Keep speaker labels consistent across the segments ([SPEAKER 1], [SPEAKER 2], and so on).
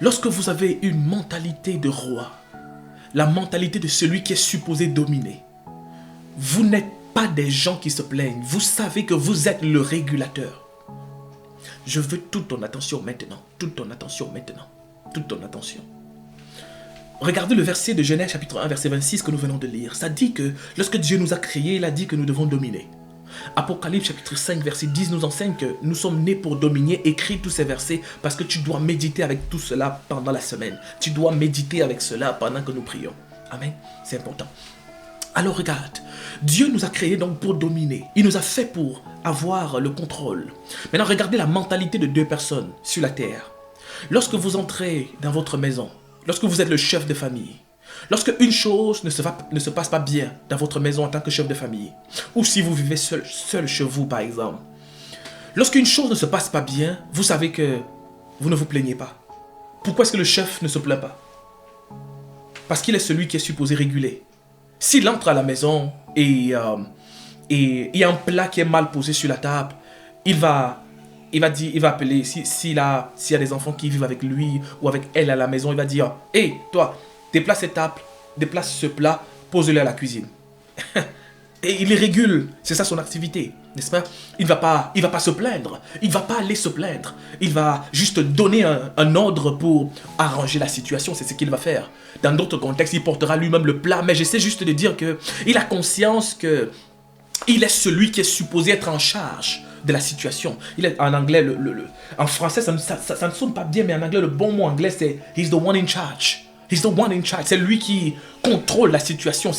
[SPEAKER 1] Lorsque vous avez une mentalité de roi, la mentalité de celui qui est supposé dominer, vous n'êtes pas des gens qui se plaignent. Vous savez que vous êtes le régulateur. Je veux toute ton attention maintenant. Toute ton attention maintenant. Toute ton attention. Regardez le verset de Genèse chapitre 1, verset 26 que nous venons de lire. Ça dit que lorsque Dieu nous a créés, il a dit que nous devons dominer. Apocalypse chapitre 5, verset 10 nous enseigne que nous sommes nés pour dominer. Écris tous ces versets parce que tu dois méditer avec tout cela pendant la semaine. Tu dois méditer avec cela pendant que nous prions. Amen. C'est important. Alors regarde, Dieu nous a créés donc pour dominer. Il nous a fait pour avoir le contrôle. Maintenant regardez la mentalité de deux personnes sur la terre. Lorsque vous entrez dans votre maison, lorsque vous êtes le chef de famille, lorsque une chose ne se passe pas bien dans votre maison en tant que chef de famille, ou si vous vivez seul chez vous par exemple, lorsqu'une chose ne se passe pas bien, vous savez que vous ne vous plaignez pas. Pourquoi est-ce que le chef ne se plaint pas? Parce qu'il est celui qui est supposé réguler. S'il entre à la maison et il y a un plat qui est mal posé sur la table, il va appeler, s'il y a des enfants qui vivent avec lui ou avec elle à la maison, il va dire « Hey, toi, déplace cette table, déplace ce plat, pose-le à la cuisine. » Et il les régule, c'est ça son activité, n'est-ce pas? Il va pas se plaindre, il va pas aller se plaindre. Il va juste donner un ordre pour arranger la situation, c'est ce qu'il va faire. Dans d'autres contextes, il portera lui-même le plat, mais j'essaie juste de dire qu'il a conscience que il est celui qui est supposé être en charge de la situation. Il est en anglais, en français ça ne sonne pas bien, mais en anglais le bon mot anglais c'est « He's the one in charge ». He's the one in charge. C'est lui qui contrôle la situation.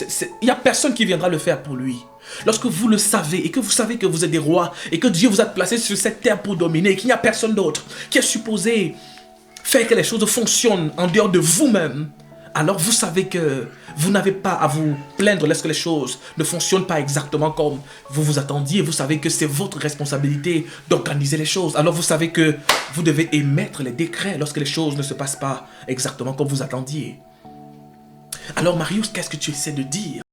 [SPEAKER 1] Il n'y a personne qui viendra le faire pour lui. Lorsque vous le savez et que vous savez que vous êtes des rois et que Dieu vous a placé sur cette terre pour dominer et qu'il n'y a personne d'autre qui est supposé faire que les choses fonctionnent en dehors de vous-même, alors vous savez que vous n'avez pas à vous plaindre lorsque les choses ne fonctionnent pas exactement comme vous vous attendiez. Vous savez que c'est votre responsabilité d'organiser les choses. Alors vous savez que vous devez émettre les décrets lorsque les choses ne se passent pas exactement comme vous attendiez. Alors Marius, qu'est-ce que tu essaies de dire?